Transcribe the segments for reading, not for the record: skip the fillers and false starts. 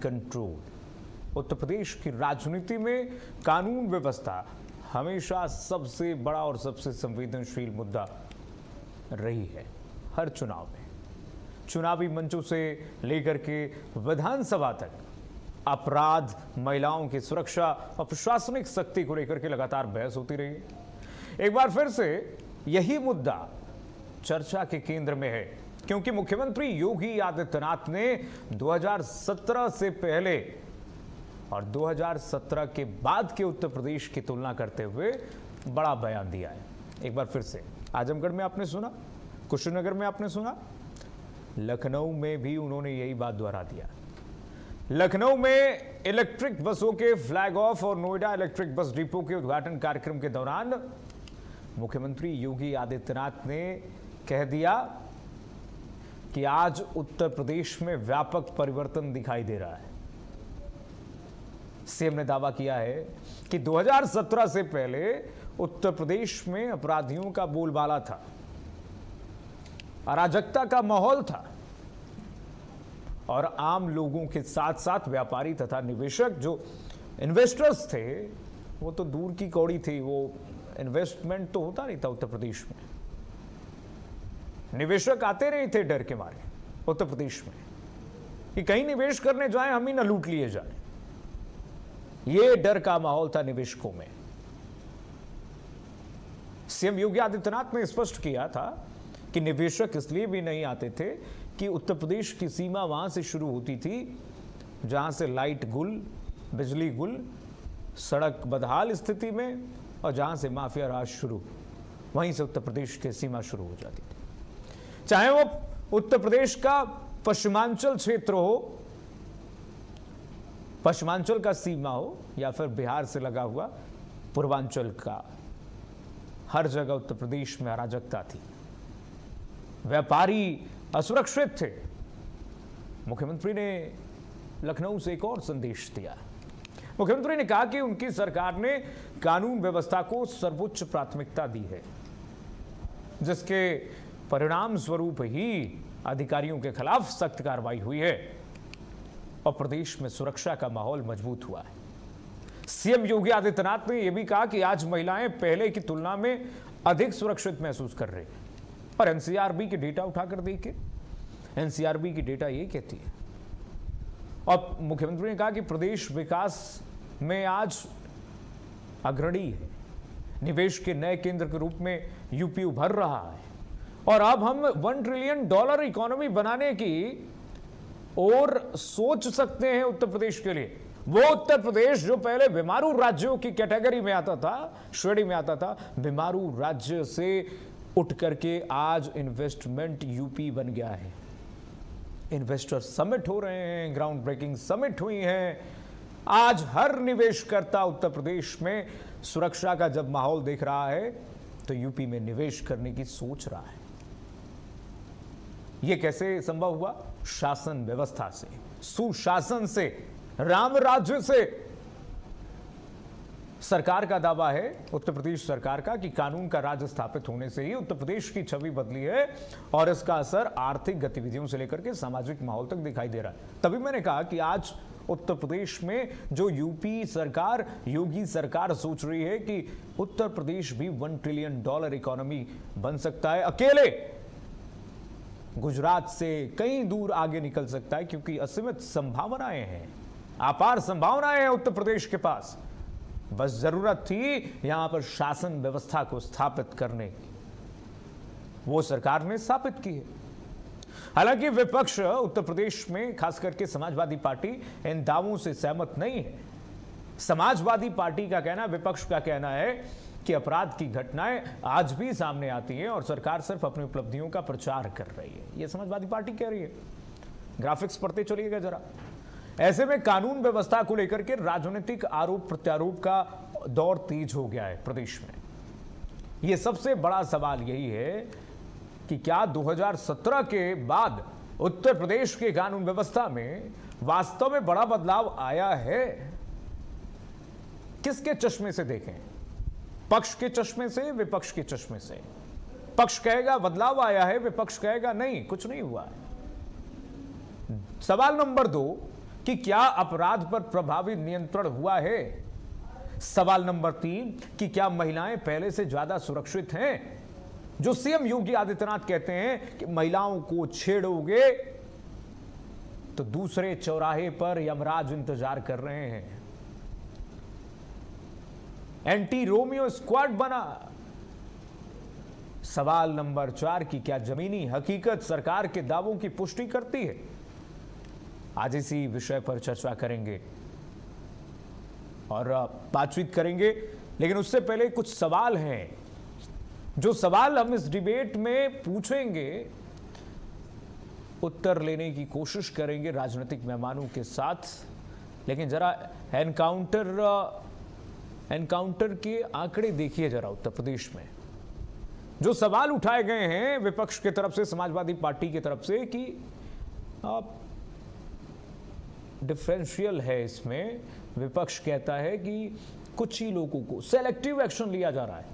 Control. Uttar Pradesh की राजनीति में कानून व्यवस्था हमेशा सबसे बड़ा और सबसे संवेदनशील मुद्दा रही है। हर चुनाव में, चुनावी मंचों से लेकर के विधानसभा तक अपराध, महिलाओं की सुरक्षा और प्रशासनिक सख्ती को लेकर के लगातार बहस होती रही है। एक बार फिर से यही मुद्दा चर्चा के केंद्र में है, क्योंकि मुख्यमंत्री योगी आदित्यनाथ ने 2017 से पहले और 2017 के बाद के उत्तर प्रदेश की तुलना करते हुए बड़ा बयान दिया है। एक बार फिर से आजमगढ़ में आपने सुना, कुशीनगर में आपने सुना, लखनऊ में भी उन्होंने यही बात दोहरा दिया। लखनऊ में इलेक्ट्रिक बसों के फ्लैग ऑफ और नोएडा इलेक्ट्रिक बस डिपो के उद्घाटन कार्यक्रम के दौरान मुख्यमंत्री योगी आदित्यनाथ ने कह दिया कि आज उत्तर प्रदेश में व्यापक परिवर्तन दिखाई दे रहा है। सीएम ने दावा किया है कि 2017 से पहले उत्तर प्रदेश में अपराधियों का बोलबाला था, अराजकता का माहौल था और आम लोगों के साथ साथ व्यापारी तथा निवेशक जो इन्वेस्टर्स थे वो तो दूर की कौड़ी थी, वो इन्वेस्टमेंट तो होता नहीं था उत्तर प्रदेश में। निवेशक आते नहीं थे डर के मारे उत्तर प्रदेश में कि कहीं निवेश करने जाएं हम ही न लूट लिए जाएं। ये डर का माहौल था निवेशकों में। सीएम योगी आदित्यनाथ ने स्पष्ट किया था कि निवेशक इसलिए भी नहीं आते थे कि उत्तर प्रदेश की सीमा वहां से शुरू होती थी जहां से लाइट गुल, बिजली गुल, सड़क बदहाल स्थिति में, और जहां से माफिया राज शुरू, वहीं से उत्तर प्रदेश की सीमा शुरू हो जाती थी। चाहे वो उत्तर प्रदेश का पश्चिमांचल क्षेत्र हो, पश्चिमांचल का सीमा हो, या फिर बिहार से लगा हुआ पूर्वांचल का, हर जगह उत्तर प्रदेश में अराजकता थी, व्यापारी असुरक्षित थे। मुख्यमंत्री ने लखनऊ से एक और संदेश दिया। मुख्यमंत्री ने कहा कि उनकी सरकार ने कानून व्यवस्था को सर्वोच्च प्राथमिकता दी है, जिसके परिणाम स्वरूप ही अधिकारियों के खिलाफ सख्त कार्रवाई हुई है और प्रदेश में सुरक्षा का माहौल मजबूत हुआ है। सीएम योगी आदित्यनाथ ने यह भी कहा कि आज महिलाएं पहले की तुलना में अधिक सुरक्षित महसूस कर रही हैं। और एनसीआरबी की डेटा उठाकर देखिए, एनसीआरबी की डेटा ये कहती है। और मुख्यमंत्री ने कहा कि प्रदेश विकास में आज अग्रणी है, निवेश के नए केंद्र के रूप में यूपी उभर रहा है और अब हम $1 ट्रिलियन इकोनॉमी बनाने की और सोच सकते हैं उत्तर प्रदेश के लिए। वो उत्तर प्रदेश जो पहले बीमारू राज्यों की कैटेगरी में आता था, श्रेणी में आता था, बीमारू राज्य से उठ करके आज इन्वेस्टमेंट यूपी बन गया है। इन्वेस्टर समिट हो रहे हैं, ग्राउंड ब्रेकिंग समिट हुई हैं। आज हर निवेशकर्ता उत्तर प्रदेश में सुरक्षा का जब माहौल देख रहा है तो यूपी में निवेश करने की सोच रहा है। यह कैसे संभव हुआ? शासन व्यवस्था से, सुशासन से, राम राज्य से। सरकार का दावा है, उत्तर प्रदेश सरकार का, कि कानून का राज स्थापित होने से ही उत्तर प्रदेश की छवि बदली है और इसका असर आर्थिक गतिविधियों से लेकर के सामाजिक माहौल तक दिखाई दे रहा है। तभी मैंने कहा कि आज उत्तर प्रदेश में जो यूपी सरकार, योगी सरकार सोच रही है कि उत्तर प्रदेश भी $1 ट्रिलियन इकोनॉमी बन सकता है, अकेले गुजरात से कहीं दूर आगे निकल सकता है, क्योंकि असीमित संभावनाएं हैं, अपार संभावनाएं हैं उत्तर प्रदेश के पास। बस जरूरत थी यहां पर शासन व्यवस्था को स्थापित करने की, वो सरकार ने स्थापित की है। हालांकि विपक्ष उत्तर प्रदेश में, खास करके समाजवादी पार्टी, इन दावों से सहमत नहीं है। समाजवादी पार्टी का कहना, विपक्ष का कहना है कि अपराध की घटनाएं आज भी सामने आती हैं और सरकार सिर्फ अपनी उपलब्धियों का प्रचार कर रही है, यह समाजवादी पार्टी कह रही है। ग्राफिक्स पढ़ते चलिएगा जरा। ऐसे में कानून व्यवस्था को लेकर के राजनीतिक आरोप प्रत्यारोप का दौर तेज हो गया है प्रदेश में। यह सबसे बड़ा सवाल यही है कि क्या 2017 के बाद उत्तर प्रदेश के कानून व्यवस्था में वास्तव में बड़ा बदलाव आया है? किसके चश्मे से देखें? पक्ष के चश्मे से, विपक्ष के चश्मे से? पक्ष कहेगा बदलाव आया है, विपक्ष कहेगा नहीं, कुछ नहीं हुआ है। सवाल नंबर 2, कि क्या अपराध पर प्रभावी नियंत्रण हुआ है? सवाल नंबर 3 कि क्या महिलाएं पहले से ज्यादा सुरक्षित हैं? जो सीएम योगी आदित्यनाथ कहते हैं कि महिलाओं को छेड़ोगे तो दूसरे चौराहे पर यमराज इंतजार कर रहे हैं। एंटी रोमियो स्क्वाड बना। सवाल नंबर 4 की क्या जमीनी हकीकत सरकार के दावों की पुष्टि करती है? आज इसी विषय पर चर्चा करेंगे और बातचीत करेंगे, लेकिन उससे पहले कुछ सवाल हैं। जो सवाल हम इस डिबेट में पूछेंगे, उत्तर लेने की कोशिश करेंगे राजनीतिक मेहमानों के साथ, लेकिन जरा एनकाउंटर के आंकड़े देखिए जरा। उत्तर प्रदेश में जो सवाल उठाए गए हैं विपक्ष की तरफ से, समाजवादी पार्टी की तरफ से, कि डिफरेंशियल है इसमें। विपक्ष कहता है कि कुछ ही लोगों को सेलेक्टिव एक्शन लिया जा रहा है,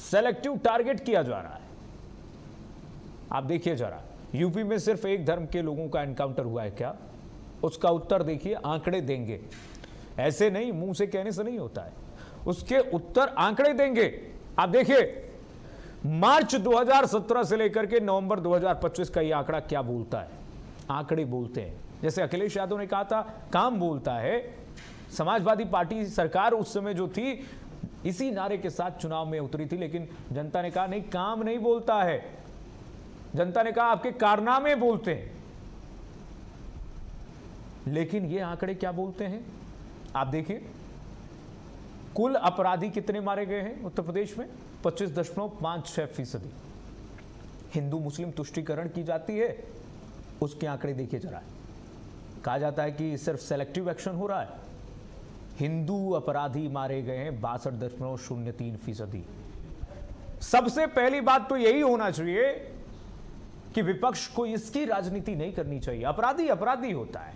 सेलेक्टिव टारगेट किया जा रहा है। आप देखिए जरा, यूपी में सिर्फ एक धर्म के लोगों का एनकाउंटर हुआ है क्या? उसका उत्तर देखिए, आंकड़े देंगे। ऐसे नहीं, मुंह से कहने से नहीं होता है, उसके उत्तर आंकड़े देंगे। आप देखिए, मार्च 2017 से लेकर के नवंबर 2025 का ये आंकड़ा क्या बोलता है? आंकड़े बोलते हैं। जैसे अखिलेश यादव ने कहा था, काम बोलता है। समाजवादी पार्टी सरकार उस समय जो थी, इसी नारे के साथ चुनाव में उतरी थी, लेकिन जनता ने कहा नहीं, काम नहीं बोलता है। जनता ने कहा आपके कारनामे बोलते हैं। लेकिन ये आंकड़े क्या बोलते हैं? आप देखिए, कुल अपराधी कितने मारे गए हैं उत्तर प्रदेश में? 25.56%। हिंदू मुस्लिम तुष्टीकरण की जाती है, उसके आंकड़े देखिए जरा। कहा जाता है कि सिर्फ सेलेक्टिव एक्शन हो रहा है। हिंदू अपराधी मारे गए हैं 62.03%। सबसे पहली बात तो यही होना चाहिए कि विपक्ष को इसकी राजनीति नहीं करनी चाहिए। अपराधी अपराधी होता है।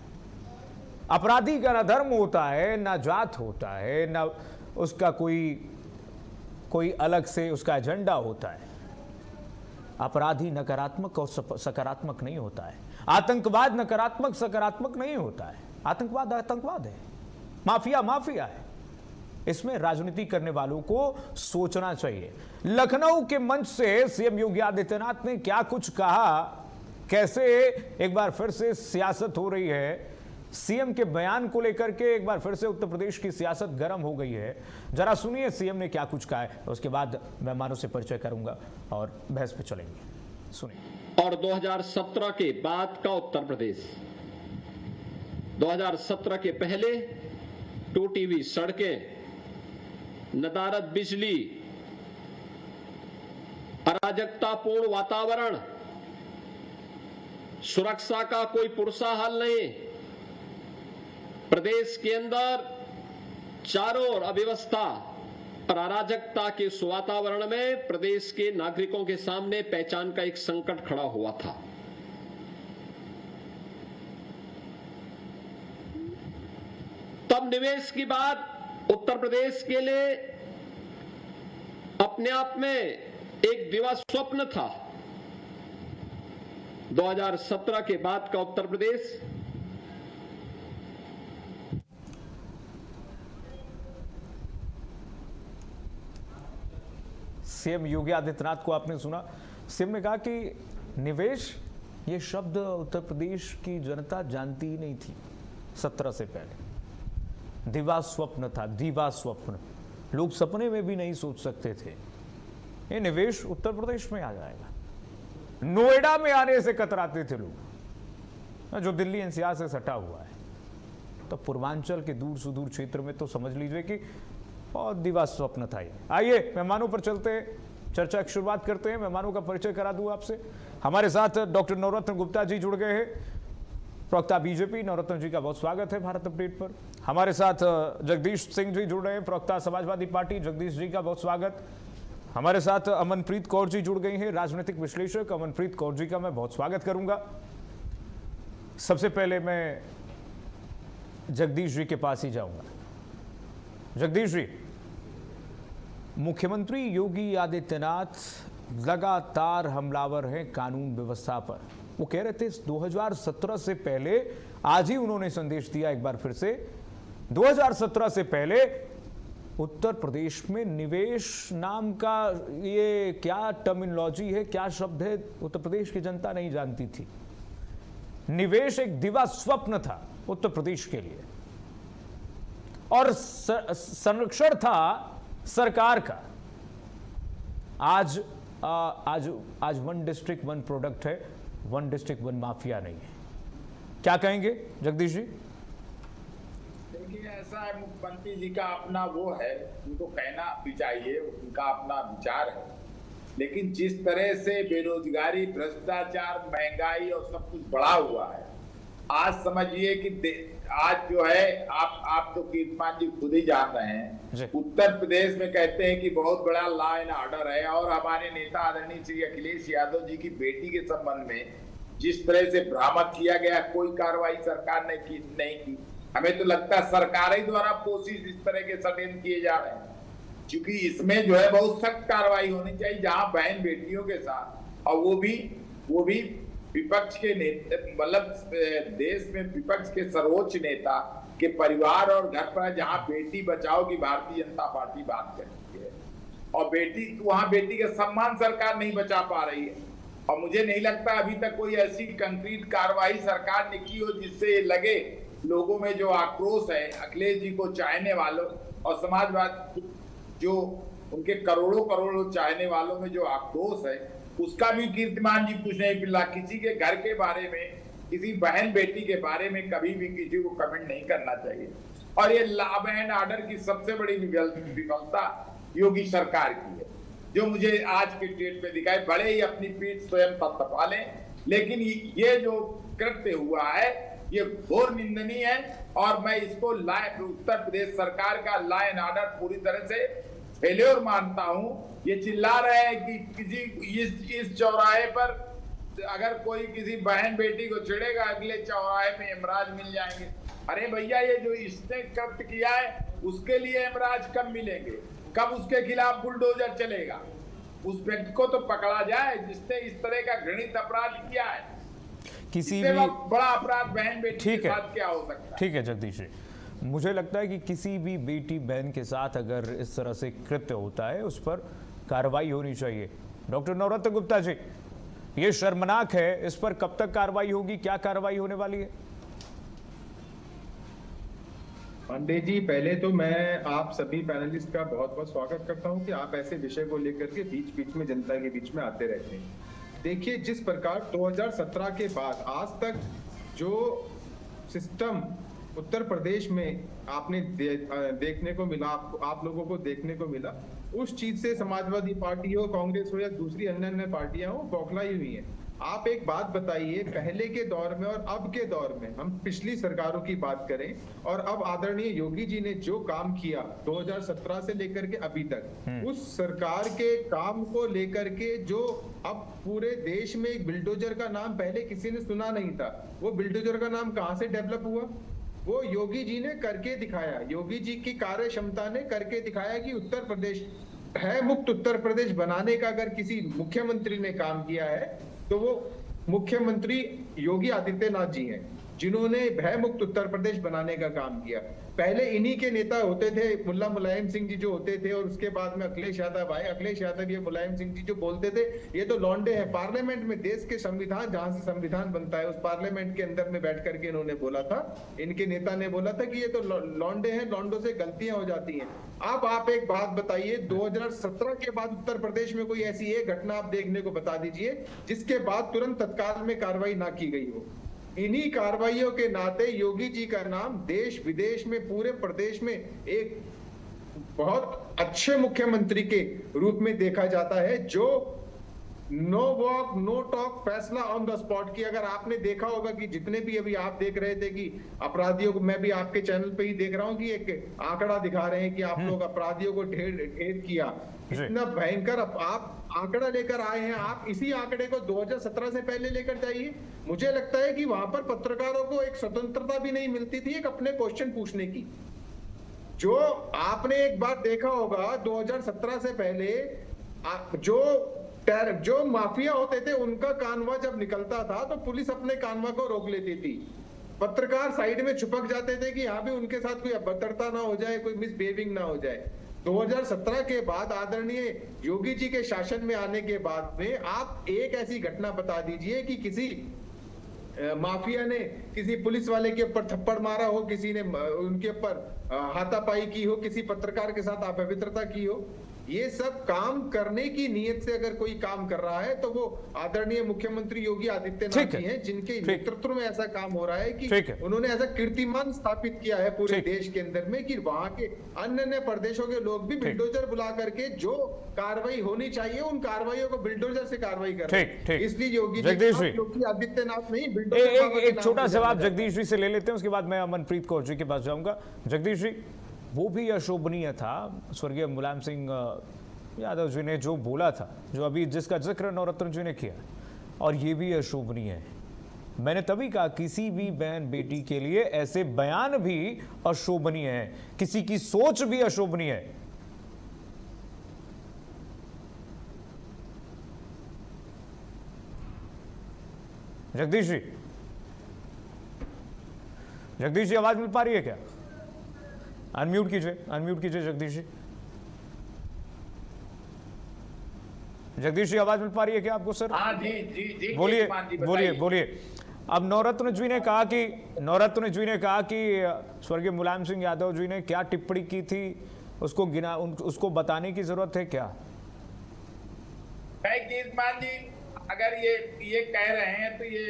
अपराधी का ना धर्म होता है, ना जात होता है, ना उसका कोई अलग से उसका एजेंडा होता है। अपराधी नकारात्मक और सकारात्मक नहीं होता है। आतंकवाद नकारात्मक सकारात्मक नहीं होता है। आतंकवाद आतंकवाद है, माफिया माफिया है। इसमें राजनीति करने वालों को सोचना चाहिए। लखनऊ के मंच से सीएम योगी आदित्यनाथ ने क्या कुछ कहा, कैसे एक बार फिर से सियासत हो रही है, सीएम के बयान को लेकर के एक बार फिर से उत्तर प्रदेश की सियासत गर्म हो गई है। जरा सुनिए सीएम ने क्या कुछ कहा है, उसके बाद मेहमानों से परिचय करूंगा और बहस पे चलेंगे। सुनिए। और 2017 के बाद का उत्तर प्रदेश, 2017 के पहले टूटी हुई सड़कें, नदारद बिजली, अराजकतापूर्ण वातावरण, सुरक्षा का कोई पुरसा हल नहीं, प्रदेश के अंदर चारों ओर अव्यवस्था और अराजकता के इस वातावरण में प्रदेश के नागरिकों के सामने पहचान का एक संकट खड़ा हुआ था। तब निवेश की बात उत्तर प्रदेश के लिए अपने आप में एक दिवा स्वप्न था। 2017 के बाद का उत्तर प्रदेश सीएम योगी आदित्यनाथ को आपने सुना। सीएम ने कहा कि निवेश, ये शब्द उत्तर प्रदेश की जनता जानती ही नहीं थी 17 से पहले। दिवा स्वप्न था, दिवा स्वप्न, लोग सपने में भी नहीं सोच सकते थे ये निवेश उत्तर प्रदेश में आ जाएगा। नोएडा में आने से कतराते थे लोग, जो दिल्ली एनसीआर से सटा हुआ है। तो पूर्वांचल के दूर सुदूर क्षेत्र में तो समझ लीजिए कि बहुत दिवा स्वप्न था ये। आइए मेहमानों पर चलते हैं, चर्चा की शुरुआत करते हैं। मेहमानों का परिचय करा दूं आपसे। हमारे साथ डॉक्टर नवरत्न गुप्ता जी जुड़ गए हैं, प्रवक्ता बीजेपी। नवरत्न जी का बहुत स्वागत है भारत अपडेट पर। हमारे साथ जगदीश सिंह जी जुड़ रहे हैं, प्रवक्ता समाजवादी पार्टी। जगदीश जी का बहुत स्वागत। हमारे साथ अमनप्रीत कौर जी जुड़ गई हैं, राजनीतिक विश्लेषक। अमनप्रीत कौर जी का मैं बहुत स्वागत करूंगा। सबसे पहले मैं जगदीश जी के पास ही जाऊंगा। जगदीश जी, मुख्यमंत्री योगी आदित्यनाथ लगातार हमलावर हैं कानून व्यवस्था पर। वो कह रहे थे 2017 से पहले आज ही उन्होंने संदेश दिया एक बार फिर से, 2017 से पहले उत्तर प्रदेश में निवेश नाम का ये क्या टर्मिनोलॉजी है, क्या शब्द है, उत्तर प्रदेश की जनता नहीं जानती थी। निवेश एक दिवा स्वप्न था उत्तर प्रदेश के लिए और संरक्षण था सरकार का। आज वन डिस्ट्रिक्ट वन प्रोडक्ट है, वन डिस्ट्रिक्ट वन माफिया नहीं है। क्या कहेंगे जगदीश जी? देखिए, ऐसा है, मुख्यमंत्री जी का अपना वो है, उनको कहना भी चाहिए, उनका अपना विचार है। लेकिन जिस तरह से बेरोजगारी, भ्रष्टाचार, महंगाई और सब कुछ बढ़ा हुआ है, आज समझिए कि आज जो है आप तो कीर्तिमान जी खुद ही जान रहे हैं, उत्तर प्रदेश में कहते हैं कि बहुत बड़ा लॉ एंड ऑर्डर है, और हमारे नेता आदरणीय श्री अखिलेश यादव जी की बेटी के संबंध में जिस तरह से भ्रामक किया गया, कोई कार्रवाई सरकार ने नहीं की। हमें तो लगता है सरकार ही द्वारा कोशिश इस तरह के षड्यंत्र किए जा रहे हैं, क्योंकि इसमें जो है बहुत सख्त कार्रवाई होनी चाहिए, जहां बहन बेटियों के साथ, और वो भी विपक्ष के नेता, मतलब देश में विपक्ष के सर्वोच्च नेता के परिवार और घर पर, जहां बेटी बचाओ की भारतीय जनता पार्टी बात करती है, और वहां बेटी का सम्मान सरकार नहीं बचा पा रही है। और मुझे नहीं लगता अभी तक कोई ऐसी कंक्रीट कार्रवाई सरकार ने की हो जिससे लगे लोगों में जो आक्रोश है, अखिलेश जी को चाहने वालों और समाजवाद जो उनके करोड़ों चाहने वालों में जो आक्रोश है, उसका भी कीर्तिमान जी कुछ नहीं मिला। किसी के घर के बारे में, किसी बहन बेटी के बारे में कभी भी किसी को कमेंट नहीं करना चाहिए। और ये लॉ एंड ऑर्डर की सबसे बड़ी विफलता योगी सरकार की है, जो मुझे आज के डेट में दिखाई। बड़े ही अपनी पीठ स्वयं थपथपा लें, लेकिन ये जो कृत्य हुआ है ये घोर निंदनीय है, और मैं इसको उत्तर प्रदेश सरकार का लॉ एंड ऑर्डर पूरी तरह से फेल्योर मानता हूं। ये चिल्ला रहे हैं कि किसी इस चौराहे पर अगर कोई किसी बहन बेटी को छेड़ेगा, अगले चौराहे में यमराज मिल जाएंगे। अरे भैया, ये जो इसने कृत्य किया है उसके लिए यमराज कब मिलेंगे, कब उसके खिलाफ बुलडोजर चलेगा? उस व्यक्ति को तो पकड़ा जाए जिसने इस तरह का घृणित अपराध किया है। किसी भी बड़ा अपराध बहन बेटी के साथ क्या हो सकता है? ठीक है जगदीश जी, मुझे लगता है कि किसी भी बेटी बहन के साथ अगर इस तरह से कृत्य होता है उस पर कार्रवाई होनी चाहिए। डॉक्टर नवरत्न गुप्ता जी, ये शर्मनाक है, इस पर कब तक कार्रवाई होगी, क्या कार्रवाई होने वाली है? पांडे जी, पहले तो मैं आप सभी पैनलिस्ट का बहुत बहुत स्वागत करता हूं कि आप ऐसे विषय को लेकर के बीच बीच में जनता के बीच में आते रहते हैं। देखिए, जिस प्रकार 2017 के बाद आज तक जो सिस्टम उत्तर प्रदेश में आपने देखने को मिला, आप लोगों को देखने को मिला, उस चीज से समाजवादी पार्टी हो, कांग्रेस हो या दूसरी अन्य पार्टियां हो, बौखलाई हुई हैं। आप एक बात बताइए, पहले के दौर में और अब के दौर में, हम पिछली सरकारों की बात करें और अब आदरणीय योगी जी ने जो काम किया 2017 से लेकर के अभी तक, उस सरकार के काम को लेकर के जो अब पूरे देश में एक बिल्डोजर का नाम पहले किसी ने सुना नहीं था, वो बिल्डोजर का नाम कहां से डेवलप हुआ? वो योगी जी ने करके दिखाया। योगी जी की कार्य क्षमता ने करके दिखाया कि उत्तर प्रदेश भय मुक्त उत्तर प्रदेश बनाने का अगर किसी मुख्यमंत्री ने काम किया है तो वो मुख्यमंत्री योगी आदित्यनाथ जी हैं, जिन्होंने भय मुक्त उत्तर प्रदेश बनाने का काम किया। पहले इन्हीं के नेता होते थे, मुल्ला मुलायम सिंह जी जो होते थे, और उसके बाद में अखिलेश यादव आए। अखिलेश यादव ये मुलायम सिंह जी जो बोलते थे, ये तो लौंडे हैं। पार्लियामेंट में, देश के संविधान, जहां से संविधान बनता है, उस पार्लियामेंट के अंदर में बैठ करके इन्होंने बोला था, इनके नेता ने बोला था कि ये तो लौंडे हैं, लौंडों से गलतियां हो जाती हैं। अब आप एक बात बताइए, 2017 के बाद उत्तर प्रदेश में कोई ऐसी एक घटना आप देखने को बता दीजिए जिसके बाद तुरंत तत्काल में कार्रवाई ना की गई हो। इन्हीं कार्रवाइयों के नाते योगी जी का नाम देश विदेश में, पूरे प्रदेश में एक बहुत अच्छे मुख्यमंत्री के रूप में देखा जाता है, जो नो वॉक नो टॉक, फैसला ऑन द स्पॉट की। अगर आपने देखा होगा कि जितने भी अभी आप देख रहे थे कि अपराधियों को, मैं भी आपके चैनल पे ही देख रहा हूं कि एक आंकड़ा दिखा रहे हैं कि आप लोग अपराधियों को ढेर किया, इतना भयंकर आप आंकड़ा लेकर आए हैं। आप इसी आंकड़े को 2017 से पहले लेकर जाइए। मुझे लगता है कि वहां पर पत्रकारों को एक स्वतंत्रता भी नहीं मिलती थी एक अपने क्वेश्चन पूछने की। जो आपने एक बार देखा होगा 2017 से पहले जो माफिया होते थे उनका कानवा जब निकलता था तो पुलिस अपने कानवा को रोक लेती थी। पत्रकार साइड में छुपक जाते थे कि यहाँ भी उनके साथ कोई अभद्रता ना हो जाए, कोई मिसबिहेविंग ना हो जाए। 2017 के बाद आदरणीय योगी जी के शासन में आने के बाद में आप एक ऐसी घटना बता दीजिए कि किसी माफिया ने किसी पुलिस वाले के ऊपर थप्पड़ मारा हो, किसी ने उनके ऊपर हाथापाई की हो, किसी पत्रकार के साथ अपवित्रता की हो। ये सब काम करने की नीयत से अगर कोई काम कर रहा है तो वो आदरणीय मुख्यमंत्री योगी आदित्यनाथ जी हैं, जिनके नेतृत्व में ऐसा काम हो रहा है कि उन्होंने ऐसा कीर्तिमान स्थापित किया है पूरे देश के अंदर में कि वहां के अन्य प्रदेशों के लोग भी बिल्डोजर बुला करके जो कार्रवाई होनी चाहिए उन कार्रवाइयों को बिल्डोजर से कार्रवाई कर रहे हैं। इसलिए योगी आदित्यनाथ नहीं, बिल्डोजर। एक छोटा जवाब जगदीश जी से ले लेते हैं, उसके बाद मैं अमनप्रीत कौर जी के पास जाऊंगा। जगदीश जी, वो भी अशोभनीय था स्वर्गीय मुलायम सिंह यादव जी ने जो बोला था, जो अभी जिसका जिक्र नवरत्न जी ने किया, और ये भी अशोभनीय है। मैंने तभी कहा किसी भी बहन बेटी के लिए ऐसे बयान भी अशोभनीय है, किसी की सोच भी अशोभनीय है। जगदीश जी, जगदीश जी आवाज मिल पा रही है क्या? अनम्यूट कीजिए जगदीश जी। जगदीश जी आवाज मिल पा रही है क्या आपको सर? हाँ जी बोलिए। अब नवरत्न जी ने कहा कि स्वर्गीय मुलायम सिंह यादव जी ने क्या टिप्पणी की थी, उसको बताने की जरूरत है क्या? कीर्तिमान जी, अगर ये कह रहे हैं तो ये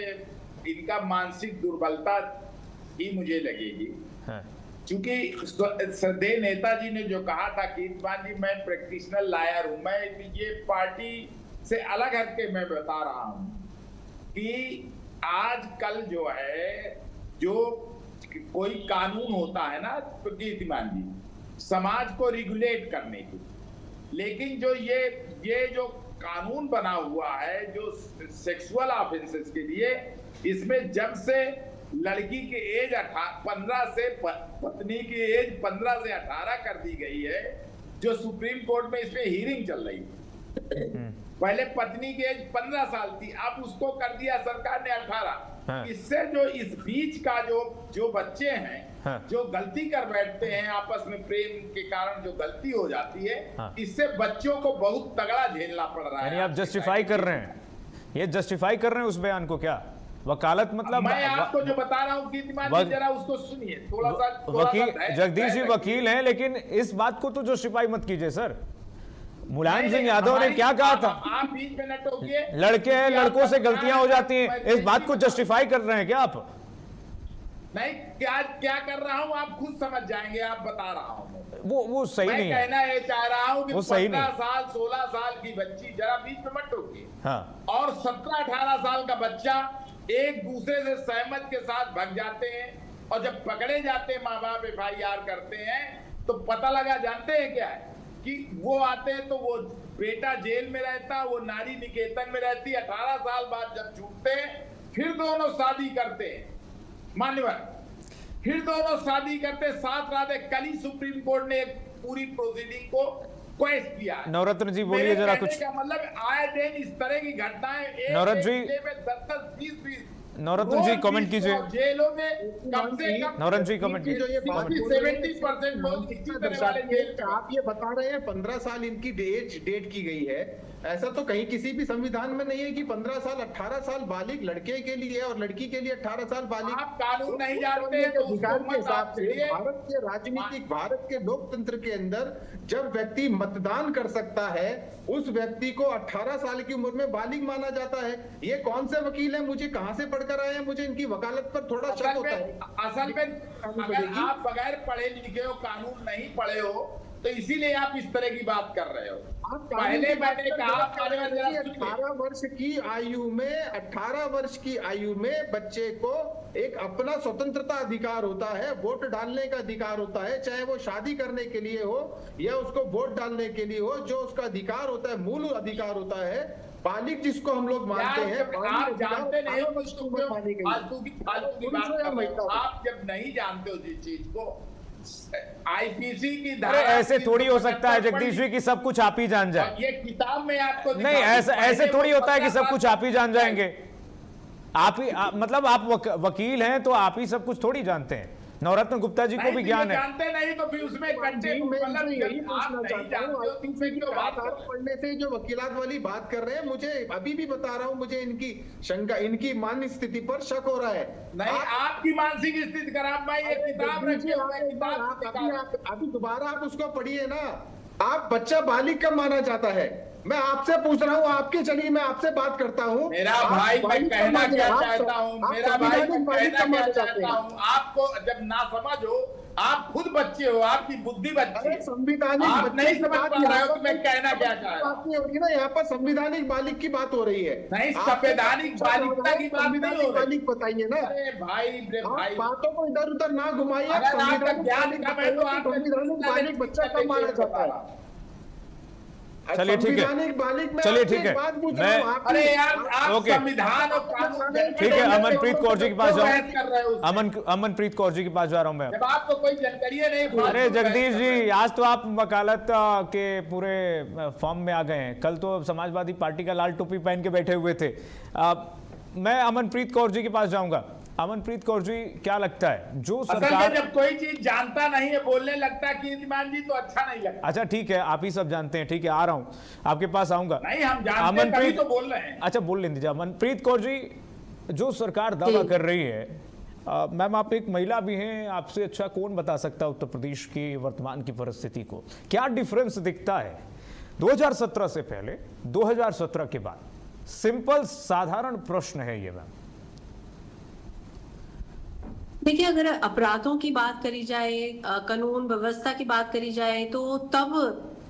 इनका मानसिक दुर्बलता ही मुझे लगेगी। हाँ। क्योंकि श्रद्धेय नेताजी ने जो कहा था कीर्तिमान जी, मैं प्रैक्टिशनल लॉयर हूं, मैं ये पार्टी से अलग हटके मैं बता रहा हूं कि आजकल जो है, जो कोई कानून होता है ना तो कीर्तिमान जी, समाज को रेगुलेट करने की, लेकिन जो ये जो कानून बना हुआ है जो सेक्सुअल ऑफेंसेस के लिए, इसमें जब से लड़की की एज 15 से पत्नी की एज 15 से 18 कर दी गई है, जो सुप्रीम कोर्ट में इस पे हियरिंग चल रही है। पहले पत्नी की एज 15 साल थी, अब उसको कर दिया सरकार ने 18। हाँ। इससे जो इस बीच का जो बच्चे हैं, हाँ, जो गलती कर बैठते हैं आपस में, प्रेम के कारण जो गलती हो जाती है, हाँ, इससे बच्चों को बहुत तगड़ा झेलना पड़ रहा है। यानी आप जस्टिफाई कर रहे हैं, ये जस्टिफाई कर रहे हैं उस बयान को क्या? वकालत मतलब मैं आपको जो बता रहा हूँ कीर्तिमान जी, जरा उसको सुनिए थोड़ा सा। वकील जगदीश जी वकील हैं, लेकिन इस बात को तो जस्टिफाई मत कीजिए सर। मुलायम सिंह यादव ने क्या कहा था? आप 20 मिनट होंगे, लड़के हैं, लड़कों से गलतियां हो जाती हैं, इस बात को जस्टिफाई कर रहे हैं क्या आप? नहीं, क्या कर रहा हूं आप खुद समझ जाएंगे, आप बता रहा हूं। वो सही नहीं है। मैं कहना ये चाह रहा हूं कि 15 साल 16 साल की बच्ची, जरा बीच में मत टोकिए, हाँ, और 17-18 साल का बच्चा एक दूसरे से सहमत के साथ भाग जाते हैं, और जब पकड़े जाते हैं, माँ बाप FIR करते हैं, तो पता लगा, जानते हैं क्या है कि वो आते हैं तो वो बेटा जेल में रहता, वो नारी निकेतन में रहती, 18 साल बाद जब छूटते हैं फिर दोनों शादी करते हैं, मान्यवर, फिर दोनों शादी करते, साथ रात। कल ही सुप्रीम कोर्ट ने पूरी प्रोसीडिंग को क्वेश्चन किया। नवरत्न जी बोलिए जरा कुछ। मतलब आए दिन इस तरह की घटनाएं, नवरत्न जी 10-20 नवरत्न जी कमेंट कीजिए। जेलों में कम से कम, नवरत्न जी कमेंट कीजिए। 70% लोग इसी तरह वाले जेल में। आप ये बता रहे हैं 15 साल इनकी डेट की गई है, ऐसा तो कहीं किसी भी संविधान में नहीं है कि 15 साल 18 साल बालिग लड़के के लिए और लड़की के लिए 18 साल बालिग। आप कानून नहीं जानते हैं तो अधिकार के हिसाब से भारत के राजनीतिक, भारत के लोकतंत्र के अंदर जब व्यक्ति मतदान कर सकता है, उस व्यक्ति को 18 साल की उम्र में बालिग माना जाता है। ये कौन से वकील है, मुझे कहां से पढ़कर आए हैं, मुझे इनकी वकालत पर थोड़ा शक होता है। असल में अगर आप बगैर पढ़े लिखे हो, कानून नहीं पढ़े हो, तो इसीलिए आप इस तरह की बात कर रहे हो। पहले मैंने कहा 18 वर्ष की आयु में, 18 वर्ष की आयु में बच्चे को एक अपना स्वतंत्रता अधिकार होता है, वोट डालने का अधिकार होता है, चाहे वो शादी करने के लिए हो या उसको वोट डालने के लिए हो, जो उसका अधिकार होता है, मूल अधिकार होता है। बालिग जिसको हम लोग मानते हैं, आप जानते नहीं हो, फालतू की बात, आप जब नहीं जानते हो जिस चीज को, IPC की धारा, ऐसे थोड़ी हो सकता है जगदीश जी कि सब कुछ आप ही जान जाए। ये किताब में आपको नहीं, ऐसे थोड़ी होता है कि सब कुछ आप ही जान जाएंगे। मतलब आप वकील हैं तो आप ही सब कुछ थोड़ी जानते हैं। नवरत्न गुप्ता जी को भी ज्ञान है। जानते नहीं तो फिर उसमें कंटेंट मतलब यही आप पूछना नहीं चाहता हूँ, जानते हो तो उसमें क्यों बात कर रहे हो? पढ़ने से जो वकीलात वाली बात कर रहे हैं, मुझे अभी भी बता रहा हूँ, मुझे इनकी शंका, इनकी मानसिक स्थिति पर शक हो रहा है। नहीं, आपकी मानसिक स्थिति खराब भाई, एक किताब रखिए, अभी दोबारा आप उसको पढ़िए ना। आप बच्चा बालिग कब माना जाता है? मैं आपसे पूछ रहा हूँ, आपके, चलिए मैं आपसे बात करता हूँ। मेरा भाई मैं कहना क्या चाहता हूँ, मेरा भाई मैं कहना क्या चाहता हूँ, आपको जब ना समझ हो, आप खुद बच्चे हो, आपकी बुद्धि बच्ची है, संविधानिक आप नहीं समझ पा रहे हो तो मैं कहना क्या चाह रहा हूँ। होगी ना, यहाँ पर संविधानिक बालिग की बात हो रही है। नहीं, संवैधानिक बालिगता की बात नहीं हो रही। बालिग बताइए ना। अरे भाई बातों को इधर उधर ना घुमाइए। अगर आपका ज्ञान कम है तो आप संविधानिक बालिग बच्चा कब माना जाता है? चलिए ठीक है, चलिए ठीक है, मैं अरे यार आप संविधान और कानून ठीक है, अमनप्रीत कौर जी के पास जाऊँ, अमनप्रीत कौर जी के पास जा रहा हूँ मैं। जब आपको कोई जानकारी नहीं। अरे जगदीश जी, आज तो आप वकालत के पूरे फॉर्म में आ गए हैं, कल तो समाजवादी पार्टी का लाल टोपी पहन के बैठे हुए थे। मैं अमनप्रीत कौर जी के पास जाऊंगा। अमनप्रीत कौर जी, क्या लगता है जो सरकार, जब कोई चीज जानता नहीं है बोलने लगता है कीर्तिमान जी तो अच्छा नहीं लगता। अच्छा ठीक है, आप ही सब जानते हैं, ठीक है, आ रहा हूं आपके पास, आऊंगा। नहीं, हम जानते हैं तभी तो बोल रहे हैं। अच्छा बोल लें दीजिए। अमनप्रीत कौर जी, जो सरकार दावा कर रही है, मैम आप एक महिला भी हैं, आपसे अच्छा कौन बता सकता है उत्तर प्रदेश की वर्तमान की परिस्थिति को, क्या डिफरेंस दिखता है 2017 से पहले, 2017 के बाद? सिंपल साधारण प्रश्न है ये मैम। देखिए, अगर अपराधों की बात करी जाए, कानून व्यवस्था की बात करी जाए, तो तब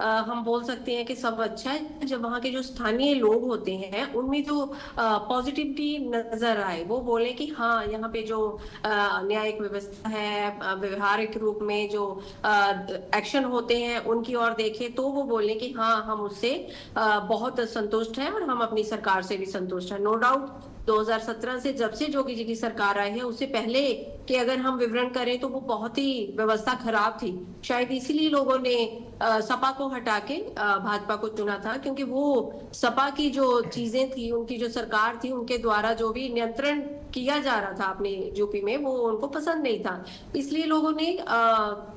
हम बोल सकते हैं कि सब अच्छा है जब वहाँ के जो स्थानीय लोग होते हैं उनमें जो पॉजिटिविटी नजर आए, वो बोले कि हाँ, यहाँ पे जो न्यायिक व्यवस्था है, व्यवहारिक रूप में जो एक्शन होते हैं उनकी ओर देखें, तो वो बोले कि हाँ, हम उससे बहुत संतुष्ट हैं और हम अपनी सरकार से भी संतुष्ट हैं। नो डाउट 2017 से, जब से जोगी जी की सरकार आई है, उससे पहले कि अगर हम विवरण करें तो वो बहुत ही व्यवस्था खराब थी। शायद इसीलिए लोगों ने सपा को हटा के भाजपा को चुना था, क्योंकि वो सपा की जो चीजें थी, उनकी जो सरकार थी, उनके द्वारा जो भी नियंत्रण किया जा रहा था अपने यूपी में, वो उनको पसंद नहीं था। इसलिए लोगों ने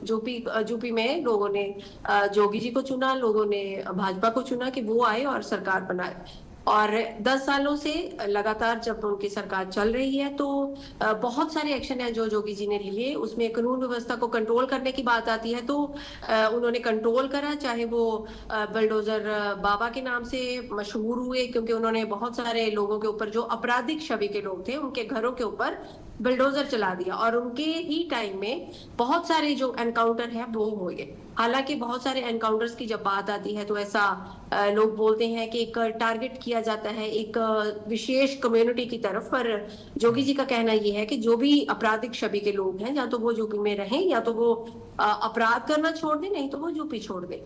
यूपी में लोगों ने जोगी जी को चुना, लोगों ने भाजपा को चुना कि वो आए और सरकार बनाए। और 10 सालों से लगातार जब उनकी सरकार चल रही है, तो बहुत सारे एक्शन हैं जो जोगी जी ने लिए। उसमें कानून व्यवस्था को कंट्रोल करने की बात आती है तो उन्होंने कंट्रोल करा, चाहे वो बुलडोजर बाबा के नाम से मशहूर हुए, क्योंकि उन्होंने बहुत सारे लोगों के ऊपर, जो आपराधिक छवि के लोग थे, उनके घरों के ऊपर बुलडोजर चला दिया, और उनके ही टाइम में बहुत सारे जो एनकाउंटर है वो हो गए। हालांकि बहुत सारे एनकाउंटर्स की जब बात आती है तो ऐसा लोग बोलते हैं कि एक टारगेट किया जाता है एक विशेष कम्युनिटी की तरफ, पर जोगी जी का कहना ये है कि जो भी आपराधिक छवि के लोग हैं, या तो वो यूपी में रहें, या तो वो अपराध करना छोड़ दें, नहीं तो वो यूपी छोड़ दें।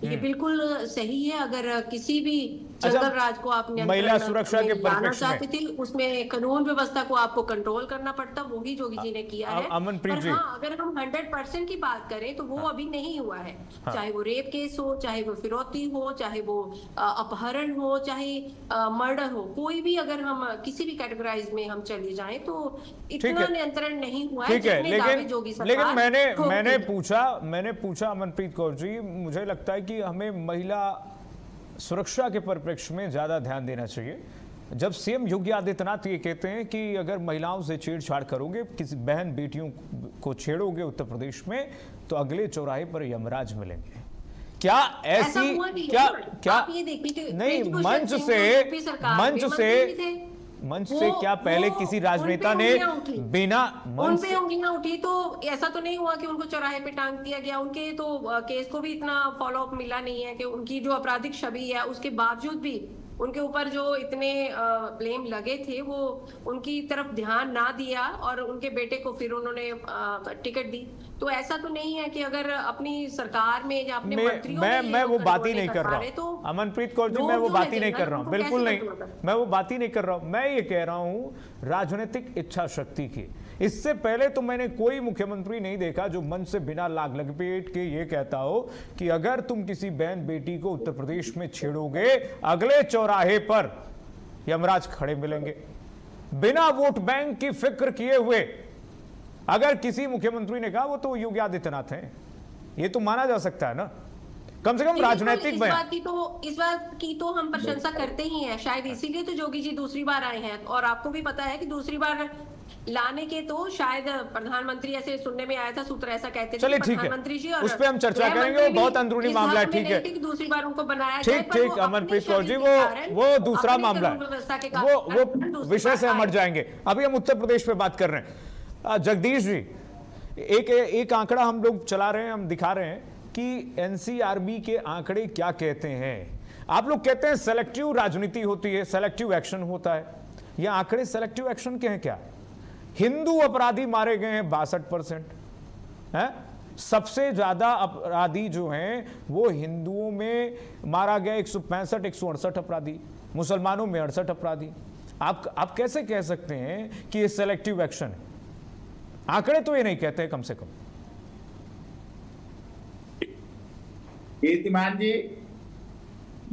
ये बिल्कुल सही है। अगर किसी भी जंगल राज को आप महिला सुरक्षा के लाना चाहते थे, उसमें कानून व्यवस्था को आपको कंट्रोल करना पड़ता, वही जोगी जी ने किया है। पर हाँ, अगर हम 100% की बात करें तो वो अभी नहीं हुआ है। चाहे वो रेप केस हो, चाहे वो फिरौती हो, चाहे वो अपहरण हो, चाहे मर्डर हो, कोई भी अगर हम किसी भी कैटेगराइज में हम चले जाएं तो इतना नियंत्रण नहीं हुआ है जितने दावे जोगी सरकार। लेकिन मैंने पूछा अमनप्रीत कौर जी, मुझे लगता है कि हमें महिला सुरक्षा के परिप्रेक्ष्य में ज्यादा ध्यान देना चाहिए। जब सीएम योगी आदित्यनाथ ये कहते हैं कि अगर महिलाओं से छेड़छाड़ करोगे, किसी बहन बेटियों को छेड़ोगे उत्तर प्रदेश में, तो अगले चौराहे पर यमराज मिलेंगे। क्या ऐसी क्या आप ये देखिए, नहीं, मंच से क्या पहले किसी राजनेता ने बिना उन पे उंगलियां उठी? तो ऐसा तो नहीं हुआ कि उनको चौराहे पे टांग दिया गया। उनके तो केस को भी इतना फॉलो अप मिला नहीं है कि उनकी जो आपराधिक छवि है उसके बावजूद भी उनके ऊपर जो इतने ब्लेम लगे थे, वो उनकी तरफ ध्यान ना दिया और उनके बेटे को फिर उन्होंने टिकट दी। तो ऐसा तो नहीं है कि अगर अपनी सरकार में या अपने मंत्रियों में मैं वो बात ही नहीं कर रहा हूँ अमनप्रीत कौर जी, मैं वो बात ही नहीं कर रहा हूँ, बिल्कुल नहीं, मैं वो बात ही नहीं कर रहा हूँ। मैं ये कह रहा हूँ राजनीतिक इच्छा शक्ति की। इससे पहले तो मैंने कोई मुख्यमंत्री नहीं देखा जो मन से बिना लाग लपेट के ये कहता हो कि अगर तुम किसी बहन बेटी को उत्तर प्रदेश में छेड़ोगे, अगले चौराहे पर यमराज खड़े मिलेंगे। बिना वोट बैंक की फिक्र किए हुए अगर किसी मुख्यमंत्री ने कहा वो तो योगी आदित्यनाथ हैं, ये तो माना जा सकता है ना, कम से कम राजनीतिक इस बात की तो हम प्रशंसा करते ही हैं, शायद इसीलिए तो जोगी जी दूसरी बार आए हैं। और आपको भी पता है कि दूसरी बार लाने के तो शायद प्रधानमंत्री, ऐसे सुनने में आया था सूत्र ऐसा कहते थे, चलिए ठीक है, प्रधानमंत्री जी और उस पे हम चर्चा करेंगे, वो बहुत अंदरूनी मामला है, ठीक है, दूसरी बार उनको बनाया ठीक ठीक अमरप्रीत कौर जी, वो दूसरा मामला है, वो विषय से हम हट जाएंगे। अभी हम उत्तर प्रदेश पे बात कर रहे हैं। जगदीश जी, एक आंकड़ा हम लोग चला रहे हैं, हम दिखा रहे हैं कि एनसीआरबी के आंकड़े क्या कहते हैं। आप लोग कहते हैं सेलेक्टिव राजनीति होती है, सेलेक्टिव एक्शन होता है, ये आंकड़े सेलेक्टिव एक्शन के हैं क्या? हिंदू अपराधी मारे गए हैं 62%, है सबसे ज्यादा अपराधी जो हैं वो हिंदुओं में मारा गया 165 168 अपराधी, मुसलमानों में 68 अपराधी। आप कैसे कह सकते हैं कि ये सेलेक्टिव एक्शन है? आंकड़े तो ये नहीं कहते कम से कम। कीर्तिमान जी,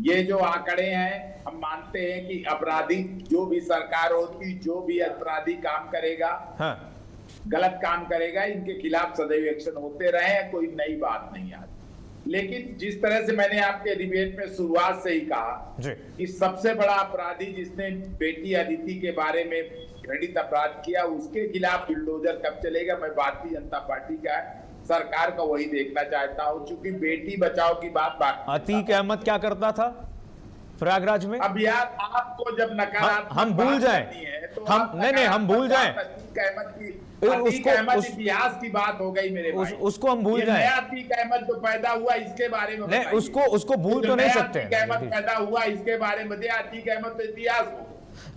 ये जो आंकड़े हैं, हम मानते हैं कि अपराधी जो भी सरकार होती, जो भी अपराधी काम करेगा, हाँ, गलत काम करेगा, इनके खिलाफ सदैव एक्शन होते रहे, कोई नई बात नहीं आती। लेकिन जिस तरह से मैंने आपके डिबेट में शुरुआत से ही कहा कि सबसे बड़ा अपराधी जिसने बेटी अदिति के बारे में घृणित अपराध किया, उसके खिलाफ बुलडोजर कब चलेगा, मैं भारतीय जनता पार्टी का सरकार का वही देखना चाहता हूं। चूंकि बेटी बचाओ की बात अतीक अहमद क्या करता था प्रयागराज में? अब यार आपको जब नकारात्मक हम भूल जाएं, तो हम नहीं हम भूल जाएं, अतीक अहमद इतिहास की बात हो गई मेरे भाई, उसको हम भूल जाएं। अतीक अहमद जो पैदा हुआ इसके बारे में नहीं, उसको भूल तो नहीं सकते। अतीक अहमद पैदा हुआ इसके बारे में, अतीक अहमद तो इतिहास हो,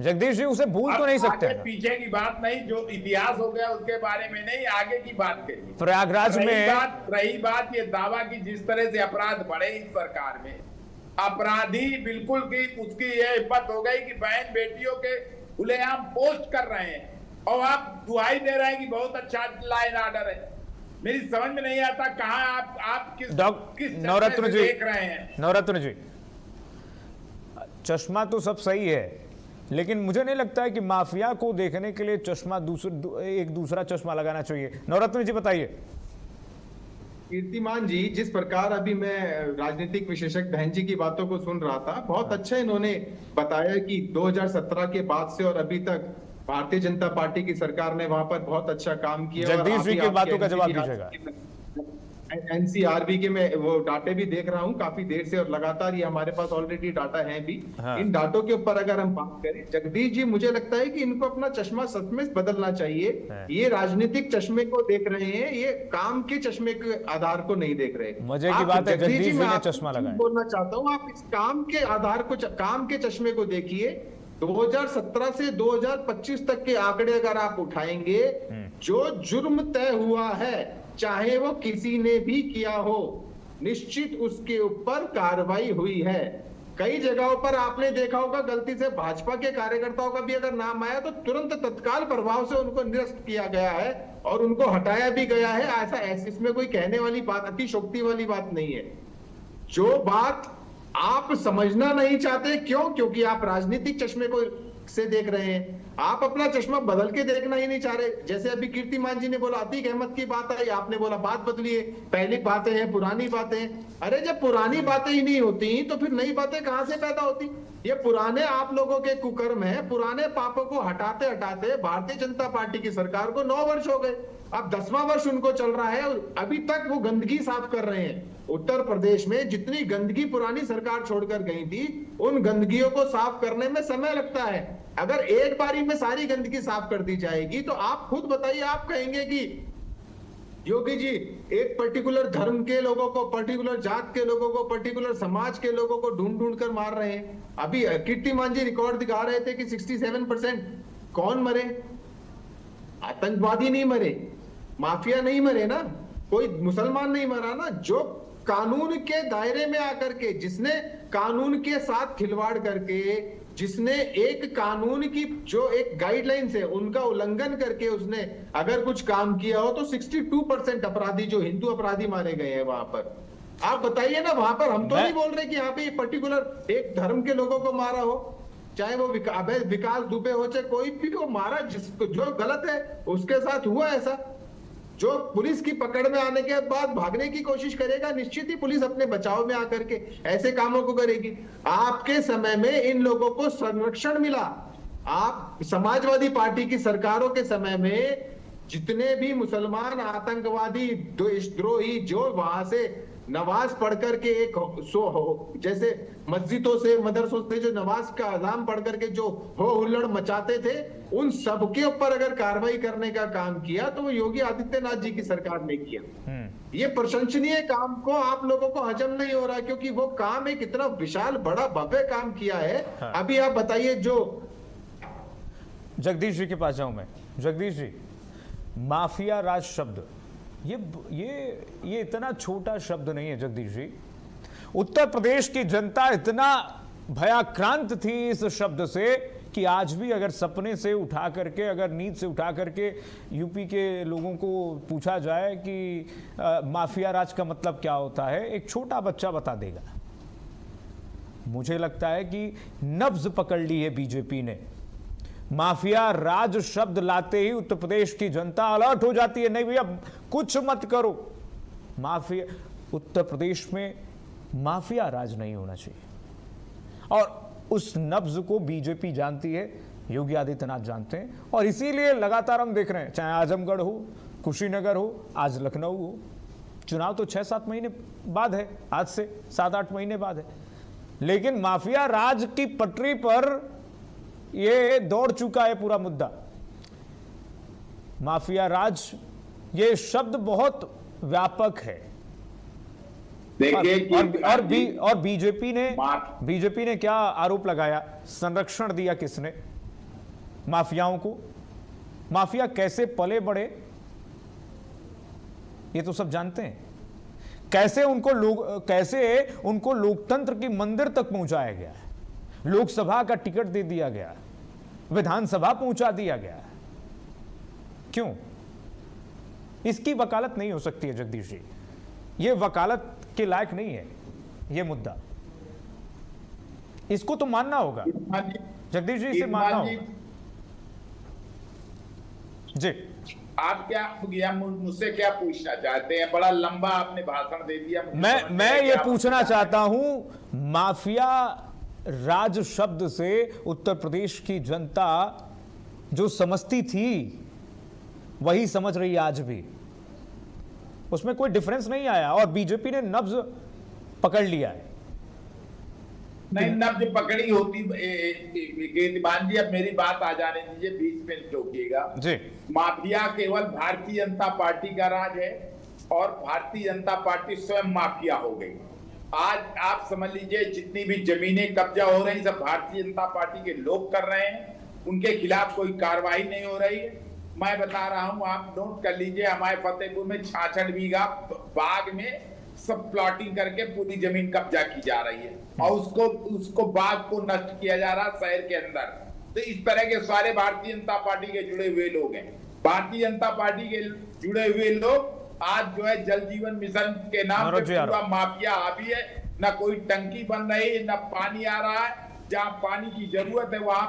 जगदीश जी उसे भूल तो नहीं सकते। पीछे की बात नहीं, जो इतिहास हो गया उसके बारे में नहीं, आगे की बात करिए। प्रयागराज में रही बात ये दावा की जिस तरह से अपराध बढ़े इस सरकार में, अपराधी बिल्कुल की उसकी ये हिम्मत हो गई कि बहन बेटियों के खुलेआम पोस्ट कर रहे हैं और आप दुहाई दे रहे हैं कि बहुत अच्छा लॉ एंड ऑर्डर है। मेरी समझ में नहीं आता कहां आप किस नवरत्न जी देख रहे हैं। नवरत्न जी, चश्मा तो सब सही है, लेकिन मुझे नहीं लगता है कि माफिया को देखने के लिए चश्मा एक दूसरा चश्मा लगाना चाहिए। नवरत्न जी बताइए। कीर्तिमान जी, जिस प्रकार अभी मैं राजनीतिक विशेषज्ञ बहन जी की बातों को सुन रहा था, बहुत अच्छा इन्होंने बताया कि 2017 के बाद से और अभी तक भारतीय जनता पार्टी की सरकार ने वहां पर बहुत अच्छा काम किया। जगदीश जी की बातों का जवाब दीजिएगा। एनसीआरबी के मैं वो डाटे भी देख रहा हूं काफी देर से और लगातार, ये हमारे पास ऑलरेडी डाटा है भी। हाँ। इन डाटों के ऊपर अगर हम बात करें, जगदीश जी, मुझे लगता है कि इनको अपना चश्मा सच में बदलना चाहिए। हाँ। ये राजनीतिक चश्मे को देख रहे हैं, ये काम के चश्मे के आधार को नहीं देख रहे। मजे की बात है जगदीश जी ने चश्मा लगाया। बोलना चाहता हूँ, आप इस काम के आधार को, काम के चश्मे को देखिए। 2017 से 2025 तक के आंकड़े अगर आप उठाएंगे, जो जुर्म तय हुआ है चाहे वो किसी ने भी किया हो, निश्चित उसके ऊपर कार्रवाई हुई है। कई जगहों पर आपने देखा होगा गलती से भाजपा के कार्यकर्ताओं का भी अगर नाम आया तो तुरंत तत्काल प्रभाव से उनको निरस्त किया गया है और उनको हटाया भी गया है। ऐसा इसमें कोई कहने वाली बात, अतिशोक्ति वाली बात नहीं है। जो बात आप समझना नहीं चाहते, क्योंकि आप राजनीतिक चश्मे को से देख रहे हैं, आप अपना चश्मा बदल के देखना ही नहीं चाह रहे। जैसे अभी कीर्तिमान जी ने बोला अतीक अहमद की बात आई, आपने बोला बात बदलिए, पहली बातें हैं पुरानी बातें। अरे जब पुरानी बातें ही नहीं होती तो फिर नई बातें कहां से पैदा होती? ये पुराने आप लोगों के कुकर्म है। पुराने पापों को हटाते हटाते भारतीय जनता पार्टी की सरकार को 9 वर्ष हो गए, अब 10वां वर्ष उनको चल रहा है और अभी तक वो गंदगी साफ कर रहे हैं। उत्तर प्रदेश में जितनी गंदगी पुरानी सरकार छोड़कर गई थी, उन गंदगियों को साफ करने में समय लगता है। अगर एक बारी में सारी गंदगी साफ कर दी जाएगी तो आप खुद बताइए, आप कहेंगे कि योगी जी एक पर्टिकुलर धर्म के लोगों को, पर्टिकुलर जात के लोगों को, पर्टिकुलर समाज के लोगों को ढूंढ ढूंढ कर मार रहे हैं। अभी कीर्तिमान जी रिकॉर्ड दिखा रहे थे कि 67% कौन मरे? आतंकवादी नहीं मरे, माफिया नहीं मरे ना, कोई मुसलमान नहीं मरा ना। जो कानून के दायरे में आकर के, जिसने कानून के साथ खिलवाड़ करके, जिसने एक कानून की जो एक गाइडलाइंस है उनका उल्लंघन करके उसने अगर कुछ काम किया हो, तो 62% अपराधी जो हिंदू अपराधी मारे गए हैं वहां पर। आप बताइए ना, वहां पर हम तो नहीं बोल रहे कि यहाँ पे पर्टिकुलर एक धर्म के लोगों को मारा हो। चाहे वो विकास दुबे हो, चाहे कोई भी हो, मारा जिसको जो गलत है उसके साथ हुआ ऐसा। जो पुलिस की पकड़ में आने के बाद भागने की कोशिश करेगा, निश्चित ही पुलिस अपने बचाव में आकर के ऐसे कामों को करेगी। आपके समय में इन लोगों को संरक्षण मिला। आप समाजवादी पार्टी की सरकारों के समय में जितने भी मुसलमान आतंकवादी देशद्रोही जो वहां से नमाज पढ़ करके जैसे मस्जिदों से मदरसों से जो नमाज का अजान पढ़ करके जो हो हुल्लड़ मचाते थे, उन सबके ऊपर अगर कार्रवाई करने का काम किया तो वो योगी आदित्यनाथ जी की सरकार ने किया। ये प्रशंसनीय काम को आप लोगों को हजम नहीं हो रहा, क्योंकि वो काम एक इतना विशाल बड़ा भव्य काम किया है। हाँ। अभी आप बताइए, जो जगदीश जी के पास जाऊं मैं। जगदीश जी, माफिया राज शब्द ये इतना छोटा शब्द नहीं है जगदीश जी। उत्तर प्रदेश की जनता इतना भयाक्रांत थी इस शब्द से कि आज भी अगर सपने से उठा करके, अगर नींद से उठा करके यूपी के लोगों को पूछा जाए कि माफिया राज का मतलब क्या होता है, एक छोटा बच्चा बता देगा। मुझे लगता है कि नब्ज पकड़ ली है बीजेपी ने। माफिया राज शब्द लाते ही उत्तर प्रदेश की जनता अलर्ट हो जाती है। नहीं भैया, कुछ मत करो। माफिया, उत्तर प्रदेश में माफिया राज नहीं होना चाहिए, और उस नब्ज को बीजेपी जानती है, योगी आदित्यनाथ जानते हैं, और इसीलिए लगातार हम देख रहे हैं, चाहे आजमगढ़ हो, कुशीनगर हो, आज लखनऊ हो। चुनाव तो 6-7 महीने बाद है, आज से 7-8 महीने बाद है, लेकिन माफिया राज की पटरी पर ये दौड़ चुका है पूरा मुद्दा। माफिया राज, ये शब्द बहुत व्यापक है। देखिए और बीजेपी ने क्या आरोप लगाया, संरक्षण दिया किसने माफियाओं को? माफिया कैसे पले बढ़े ये तो सब जानते हैं। कैसे उनको लोकतंत्र की मंदिर तक पहुंचाया गया, लोकसभा का टिकट दे दिया गया, विधानसभा पहुंचा दिया गया। क्यों? इसकी वकालत नहीं हो सकती है जगदीश जी, ये वकालत के लायक नहीं है ये मुद्दा। इसको तो मानना होगा जगदीश जी, इसे मानना होगा। जी, आप मुझसे क्या पूछना चाहते हैं? बड़ा लंबा आपने भाषण दे दिया। मैं ये पूछना चाहता हूं, माफिया राज शब्द से उत्तर प्रदेश की जनता जो समझती थी वही समझ रही है आज भी, उसमें कोई डिफरेंस नहीं आया, और बीजेपी ने नब्ज पकड़ लिया है। नहीं, नब्ज पकड़ी होती कीर्तिमान जी, अब मेरी बात आ जाने दीजिए, बीच में टोकिएगा जी। माफिया केवल भारतीय जनता पार्टी का राज है, और भारतीय जनता पार्टी स्वयं माफिया हो गई। आज आप समझ लीजिए, जितनी भी जमीनें कब्जा हो रही सब भारतीय जनता पार्टी के लोग कर रहे हैं, उनके खिलाफ कोई कार्रवाई नहीं हो रही है। मैं बता रहा हूं, आप नोट कर लीजिए, हमारे फतेहपुर में 66 बीघा बाग में सब प्लॉटिंग करके पूरी जमीन कब्जा की जा रही है, और उसको बाग को नष्ट किया जा रहा शहर के अंदर। तो इस तरह के सारे भारतीय जनता पार्टी के जुड़े हुए लोग हैं। भारतीय जनता पार्टी के जुड़े हुए लोग आज जो है जल जीवन मिशन के नाम पे पूरा माफिया हावी है। ना कोई टंकी बन रही है, ना पानी आ रहा है, जहां पानी की जरूरत है वहां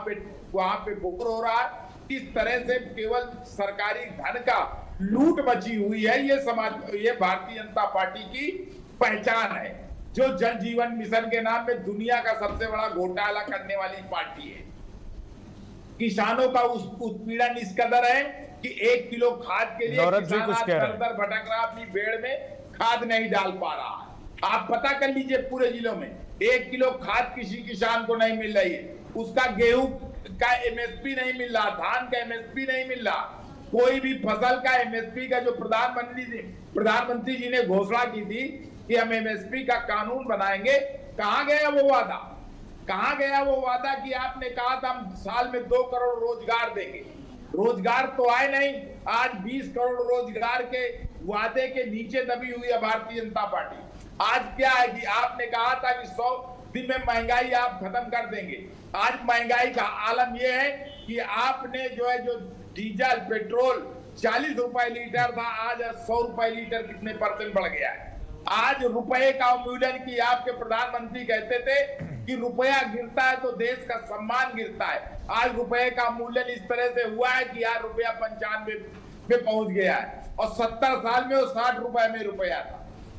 पे बोर हो रहा है। इस तरह से केवल सरकारी धन का लूट मची हुई है। ये भारतीय जनता पार्टी की पहचान है, जो जल जीवन मिशन के नाम पे दुनिया का सबसे बड़ा घोटाला करने वाली पार्टी है। किसानों का उत्पीड़न इस कदर है कि 1 किलो खाद के लिए किसान आज दर भटक रहा, अपनी बेड़ में खाद नहीं डाल पा रहा। आप पता कर लीजिए, पूरे जिलों में 1 किलो खाद किसी किसान को नहीं मिल रही है। उसका गेहूं का एमएसपी नहीं मिल रहा, धान का एमएसपी नहीं मिल रहा, कोई भी फसल का एमएसपी का जो प्रधानमंत्री जी ने घोषणा की थी कि हम एमएसपी का कानून बनाएंगे, कहां गया वो वादा? कहां गया वो वादा कि आपने कहा था हम साल में 2 करोड़ रोजगार देंगे? रोजगार तो आए नहीं। आज 20 करोड़ रोजगार के वादे के नीचे दबी हुई है भारतीय जनता पार्टी। आज क्या है कि आपने कहा था कि 100 दिन में महंगाई आप खत्म कर देंगे। आज महंगाई का आलम यह है कि आपने जो डीजल पेट्रोल 40 रुपए लीटर था, आज 100 रुपए लीटर कितने % बढ़ गया है। आज रुपए का अवमूल्यन की आपके प्रधानमंत्री कहते थे कि रुपया गिरता है तो देश का सम्मान गिरता है। आज रुपए का मूल्यन इस तरह से हुआ है कि यार रुपया 95 में पहुंच गया है और 70 साल में वो 60 रुपए में रुपया था।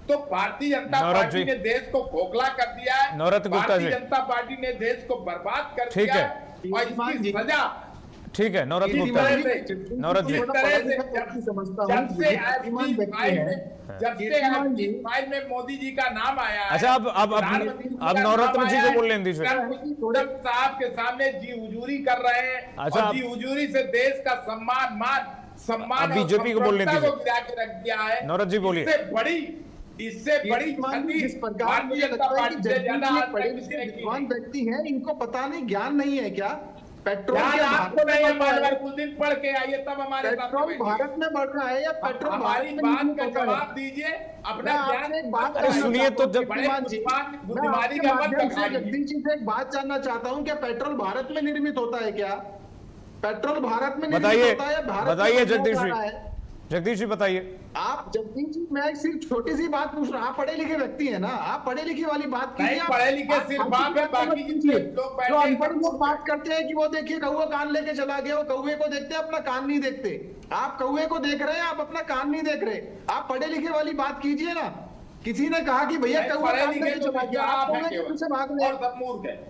तो भारतीय जनता पार्टी ने देश को खोखला कर दिया है। भारतीय जनता पार्टी ने देश को बर्बाद कर दिया है और इसकी सजा। ठीक है नौरत गुप्ता जी, नौरत जी, जब से फाइल में मोदी जी का नाम आया है। अच्छा अब नौरत्न जी को बोल लें दीजिए। साहब के सामने जी हुजूरी कर रहे हैं। अच्छा, जी हुजूरी से देश का सम्मान बीजेपी को बोलने दीजिए। गिरा के रख दिया है। नौरत जी बोलिए। इससे बड़ी जिस प्रकार मुझे लगता है कि पढ़े लिखे विद्वान व्यक्ति हैं, इनको पता नहीं, ज्ञान नहीं है क्या? पेट्रोल आपको नहीं, कुछ दिन पढ़ के आइए तब हमारे पेट्रोल भारत में बढ़ रहा है या पेट्रोल हमारी बात का जवाब दीजिए। अपना बात सुनिए तो जब बुद्धिमानी का जगदीश जी से एक बात जानना चाहता हूँ, क्या पेट्रोल भारत में निर्मित होता है क्या? पेट्रोल भारत में निर्मित होता है? बताइए जगदीश जी बताइए। आप जगदीश जी, मैं सिर्फ छोटी सी बात पूछ रहा हूँ। आप पढ़े लिखे व्यक्ति है ना, आप पढ़े लिखे वाली बात कीजिए। पढ़े लिखे सिर्फ आप है, बाकी जो अनपढ़ लोग बात करते हैं कि वो देखिए कौवा कान लेके चला गया, वो कौवे को देखते हैं, अपना कान नहीं देखते। आप कौवे को देख रहे हैं, आप अपना कान नहीं देख रहे। आप पढ़े लिखे वाली बात कीजिए ना। किसी ने कहा कि भैया कौवा कान लेके चला गया, आप कौवे के पीछे भाग रहे हैं।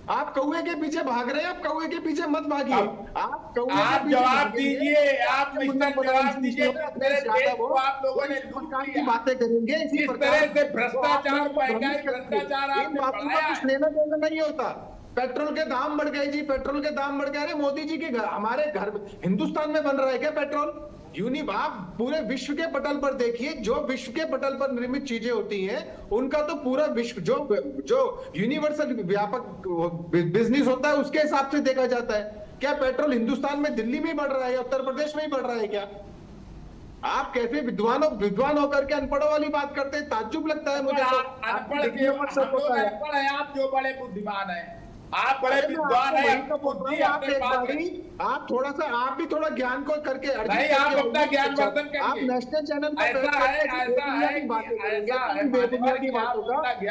आप कौवे के पीछे भाग रहे हैं, आप कौवे के पीछे मत भागिए। आप जवाब दीजिए, आप जवाब दीजिए। आप लोगों ने की बातें करेंगे इसी प्रकार से भ्रष्टाचार, भ्रष्टाचार इन बातों का कुछ लेना देना नहीं होता। पेट्रोल के दाम बढ़ गए जी, पेट्रोल के दाम बढ़ गए। अरे मोदी जी के घर, हमारे घर हिंदुस्तान में बन रहा है क्या पेट्रोल? आप पूरे विश्व के पटल पर देखिए, जो विश्व के पटल पर निर्मित चीजें होती हैं उनका तो पूरा विश्व जो यूनिवर्सल व्यापक बिजनेस होता है उसके हिसाब से देखा जाता है। क्या पेट्रोल हिंदुस्तान में दिल्ली में बढ़ रहा है, उत्तर प्रदेश में ही बढ़ रहा है क्या? आप कैसे विद्वान होकर के अनपढ़ों वाली बात करते हैं, ताज्जुब लगता है मुझे। अनपढ़ है आप, जो बड़े बुद्धिमान है आप, बड़े विद्वान है। आप थोड़ा सा, आप भी थोड़ा ज्ञान को करके नहीं, आप अपना ज्ञान वर्धन करिए। आप नेशनल चैनल पर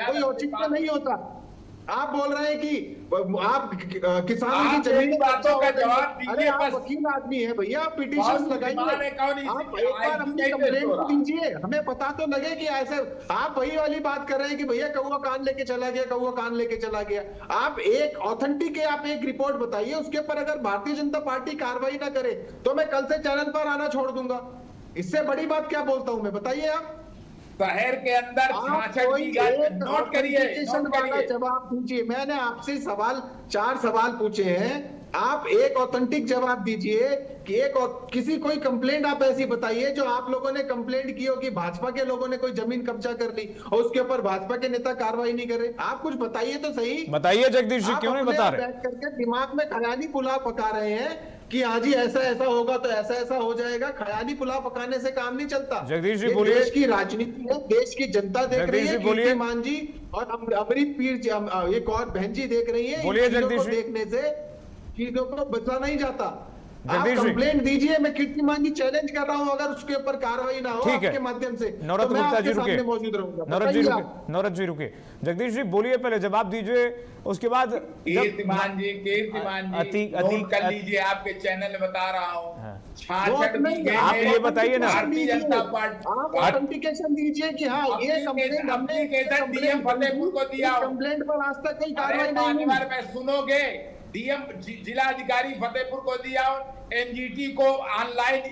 कोई औचित्य नहीं होता। आप बोल रहे हैं कि आप किसानों की जमीन बातों का जवाब दीजिए। आप वकील आदमी है भैया, आप पिटीशन लगाइए। आप एक बार अपनी कंप्लेंट दीजिए, हमें पता तो लगे कि ऐसे आप वही वाली बात कर रहे हैं कि भैया कौवा कान लेके चला गया, कौवा कान लेके चला गया। आप एक ऑथेंटिक है, आप एक रिपोर्ट बताइए, उसके ऊपर अगर भारतीय जनता पार्टी कार्रवाई ना करे तो मैं कल से चैनल पर आना छोड़ दूंगा। इससे बड़ी बात क्या बोलता हूं मैं, बताइए आप। शहर के अंदर नोट करिए, जवाब दीजिए। मैंने आपसे 4 सवाल पूछे हैं, आप एक ऑथेंटिक जवाब दीजिए कि किसी कोई कंप्लेंट आप ऐसी बताइए जो आप लोगों ने कंप्लेंट की हो कि भाजपा के लोगों ने कोई जमीन कब्जा कर ली और उसके ऊपर भाजपा के नेता कार्रवाई नहीं कर रहे। आप कुछ बताइए तो सही। बताइए जगदीश जी, क्यों नहीं बता रहे? बैठ करके दिमाग में ख्याली पुलाव पका रहे हैं कि हाँ जी ऐसा ऐसा होगा तो ऐसा ऐसा हो जाएगा। ख्याली पुलाव पकाने से काम नहीं चलता। जगदीश जी बोलिए। देश की राजनीति है, देश की जनता देख रही है, कीर्तिमान जी और अमृत पीर जी, एक और बहन जी देख रही है। बोलिए जगदीश जी। देखने से चीजों को बचा नहीं जाता। आप कंप्लेंट दीजिए, मैं कीर्तिमान जी चैलेंज कर रहा हूं, अगर उसके ऊपर कार्रवाई ना हो आपके माध्यम से नौरत तो मैं गुप्ता जी आपके रुके, सामने मौजूद रहूंगा। नौरत जी रुके। जगदीश जी बोलिए, पहले जवाब दीजिए, उसके बाद कीर्तिमान जी नोट कर लीजिए, आपके चैनल में बता रहा हूँ। आप ये बताइए ना, भारतीय जनता पार्टी आप ऑथेंटिकेशन दीजिए कि हाँ ये कंप्लेंट हमने डीएम फतेहपुर को दिया। कंप्लेंट पर आज तक कोई कार्रवाई नहीं हुई। सुनोगे, डीएम जिला अधिकारी फतेहपुर को दिया, एनजीटी को ऑनलाइन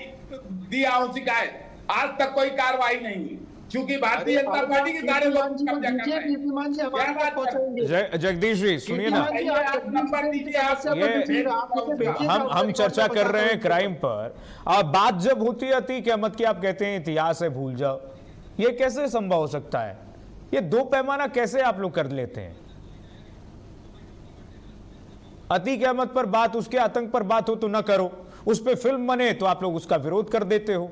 दिया हूं शिकायत, आज तक कोई कार्रवाई नहीं हुई, क्योंकि भारतीय जनता पार्टी के सारे लोग कब्जा कर रहे हैं। जगदीश जी सुनिए ना, हम चर्चा कर रहे हैं क्राइम पर, और बात जब होती है अतीक अहमद की, आप कहते हैं इतिहास है भूल जाओ। ये कैसे संभव हो सकता है? ये दो पैमाना कैसे आप लोग कर लेते हैं? अतीक अहमद पर बात, उसके आतंक पर बात हो तो ना करो, उस पर फिल्म बने तो आप लोग उसका विरोध कर देते हो।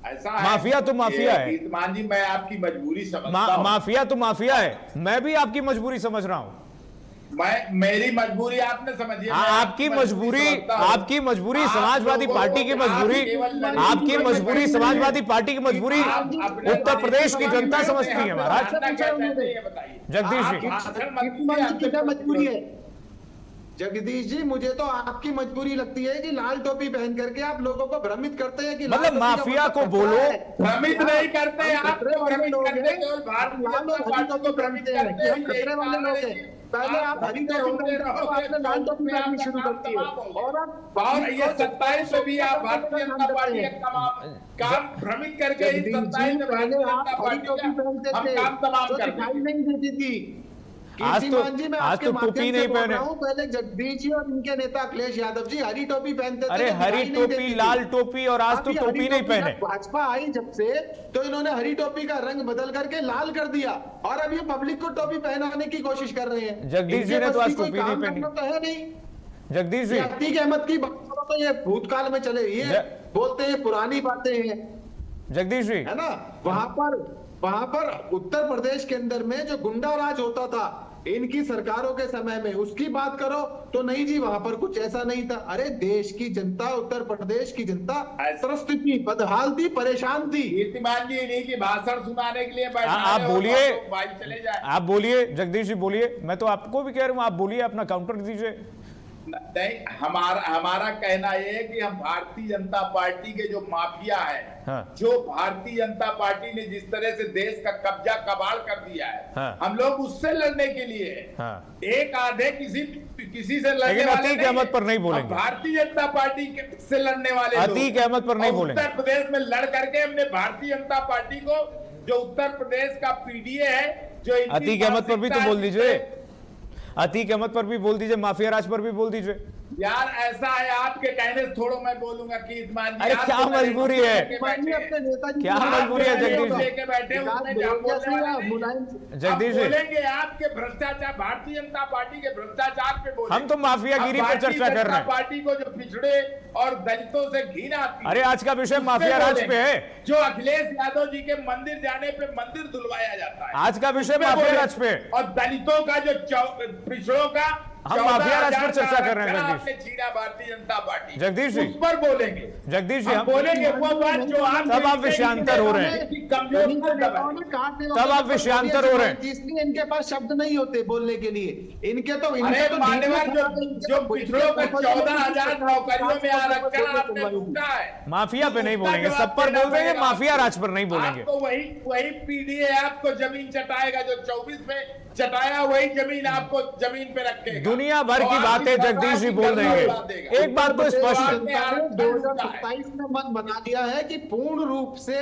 ऐसा माफिया तो माफिया है। कीर्तिमान जी, मैं आपकी मजबूरी समझता हूं। माफिया तो माफिया है, मैं भी आपकी मजबूरी समझ रहा हूं। मेरी मजबूरी आपने समझी। आपकी मजबूरी समाजवादी पार्टी की मजबूरी, आपकी मजबूरी समाजवादी पार्टी की मजबूरी उत्तर प्रदेश की जनता समझती है महाराज। जगदीश जी, मजबूरी है जगदीश जी, मुझे तो आपकी मजबूरी लगती है कि लाल टोपी पहन करके आप लोगों को भ्रमित करते हैं कि मतलब माफिया को बोलो, भ्रमित नहीं करते, आप भ्रमित करते हैं, केवल भारतीय जनता पार्टी को भ्रमित करते हैं। खतरे वाले लोग हैं। पहले आप हरी टोपी पहनते हो, आपने लाल टोपी पहननी शुरू करती है, और ये 27 में भी आप भारतीय जनता पार्टी का काम भ्रमित करके ही 27 में भारतीय जनता पार्टी का हम काम तमाम करते दिखाई नहीं देती थी। आज तो टोपी नहीं पहने। पहले जगदीश जी और इनके नेता अखिलेश यादव जी हरी टोपी पहनते थे। अरे हरी टोपी, लाल टोपी, और आज तो टोपी नहीं पहने। भाजपा आई जब से तो इन्होंने हरी टोपी का रंग बदल करके लाल कर दिया और अब ये पब्लिक को टोपी पहनाने की कोशिश कर रहे हैं। जगदीश जी ने तो आज टोपी नहीं पहनी। तो है नहीं जगदीश जी, अतीक अहमद की बात करो तो ये भूतकाल में चले, ये बोलते हैं पुरानी बातें हैं। जगदीश जी, है ना, वहां पर उत्तर प्रदेश के अंदर में जो गुंडा राज होता था इनकी सरकारों के समय में, उसकी बात करो तो नहीं जी, वहां पर कुछ ऐसा नहीं था। अरे देश की जनता, उत्तर प्रदेश की जनता त्रस्त थी, बदहाल थी, परेशान थी। कीर्तिमान जी इन्हीं की भाषण सुनाने के लिए आप बोलिए, चले जाए। आप बोलिए जगदीश जी, बोलिए। मैं तो आपको भी कह रहा हूं, आप बोलिए, अपना काउंटर दीजिए। नहीं, हमारा कहना यह है कि हम भारतीय जनता पार्टी के जो माफिया है, जो भारतीय जनता पार्टी ने जिस तरह से देश का कब्जा कबाड़ कर दिया है, हम लोग उससे लड़ने के लिए एक आधे किसी से लड़ने वाले अतीक अहमद पर नहीं बोलेंगे। भारतीय जनता पार्टी से लड़ने वाले अतीक अहमद पर नहीं बोलेंगे। उत्तर प्रदेश में लड़ करके हमने भारतीय जनता पार्टी को, जो उत्तर प्रदेश का पीडीए है, जो अतीक अहमद पर भी तो बोल दीजिए, अतीक अहमद पर भी बोल दीजिए, माफिया राज पर भी बोल दीजिए। यार ऐसा है, आपके कहने से थोड़ो मैं बोलूंगा कि अरे क्या मजबूरी है, क्या मजबूरी है जगदीश जी? जगदीश जी बोलेंगे आपके भ्रष्टाचार, भारतीय जनता पार्टी के भ्रष्टाचार पे बोलेंगे। हम तो माफियागिरी पर चर्चा कर रहे हैं। पार्टी को जो पिछड़े और दलितों से घृणा आती है। अरे आज का विषय माफिया राज पे है, जो अखिलेश यादव जी के मंदिर जाने पे मंदिर धुलवाया जाता है। आज का विषय माफिया राज पे, और दलितों का जो पिछड़ों का हम माफिया राज पर चर्चा कर रहे हैं। जगदीश छीना भारतीय जनता पार्टी, जगदीश जी उस पर बोलेंगे। जगदीश जी हम बोलेंगे वो बात जो आप, तब आप विषयांतर हो रहे हैं, तब आप विषयांतर हो रहे हैं, इसलिए इनके पास शब्द नहीं होते बोलने के लिए। इनके तो मान्यवर जो पिछड़ों का 14,000 नौकरियों में आरक्षण आपने लूटा है, माफिया पे नहीं बोलेंगे, सब पर बोल देंगे, माफिया राज पर नहीं बोलेंगे। तो वही पीडीए आपको जमीन चटाएगा, जो 24 में चटाया वही जमीन आपको जमीन पे रखेगा। दुनिया भर की बातें जगदीश जी बोल देंगे। एक बात तो स्पष्ट है, 2027 में मन बना दिया है कि पूर्ण रूप से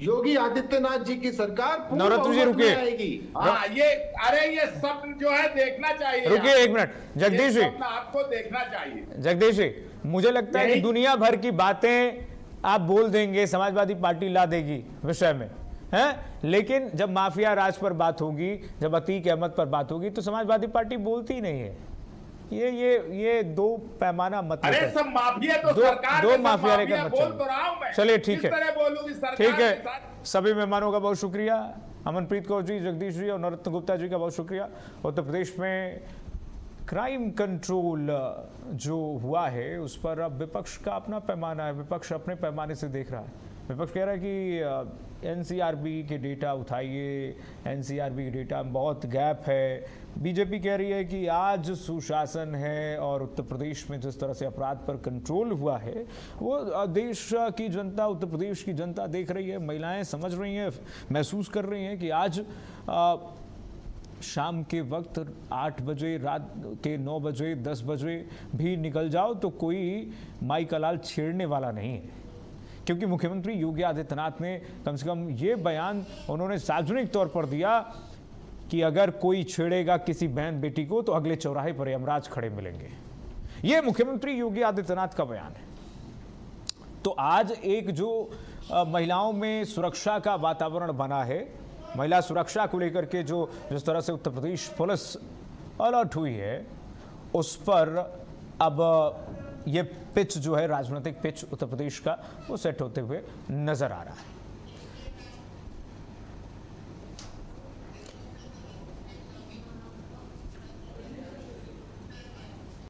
योगी आदित्यनाथ जी की सरकार नवरत्न जी रुकिए, हाँ ये सब जो है देखना चाहिए। रुकिए एक मिनट जगदीश जी, आपको देखना चाहिए। जगदीश जी, मुझे लगता है कि दुनिया भर की बातें आप बोल देंगे, समाजवादी पार्टी ला देगी विषय में, है, लेकिन जब माफिया राज पर बात होगी, जब अतीक अहमद पर बात होगी, तो समाजवादी पार्टी बोलती नहीं है। ये दो पैमाना मत, अरे सब माफिया तो सरकार दो माफिया लेकर मत बोल तो रहा हूं मैं। चलिए ठीक है, ठीक है। साथ सभी मेहमानों का बहुत शुक्रिया, अमनप्रीत कौर जी, जगदीश जी और नवरत्न गुप्ता जी का बहुत शुक्रिया। उत्तर प्रदेश में क्राइम कंट्रोल जो हुआ है उस पर अब विपक्ष का अपना पैमाना है, विपक्ष अपने पैमाने से देख रहा है। विपक्ष कह रहा है कि एनसीआरबी के डेटा उठाइए, एनसीआरबी के डेटा में बहुत गैप है। बीजेपी कह रही है कि आज सुशासन है और उत्तर प्रदेश में जिस तरह से अपराध पर कंट्रोल हुआ है वो देश की जनता, उत्तर प्रदेश की जनता देख रही है, महिलाएं समझ रही हैं, महसूस कर रही हैं कि आज शाम के वक्त 8 बजे, रात के 9 बजे, 10 बजे भी निकल जाओ तो कोई माई का लाल छेड़ने वाला नहीं है, क्योंकि मुख्यमंत्री योगी आदित्यनाथ ने कम से कम ये बयान उन्होंने सार्वजनिक तौर पर दिया कि अगर कोई छेड़ेगा किसी बहन बेटी को तो अगले चौराहे पर यमराज खड़े मिलेंगे। ये मुख्यमंत्री योगी आदित्यनाथ का बयान है। तो आज एक जो महिलाओं में सुरक्षा का वातावरण बना है, महिला सुरक्षा को लेकर के जो जिस तरह से उत्तर प्रदेश पुलिस अलर्ट हुई है, उस पर अब ये पिच जो है, राजनीतिक पिच उत्तर प्रदेश का, वो सेट होते हुए नजर आ रहा है।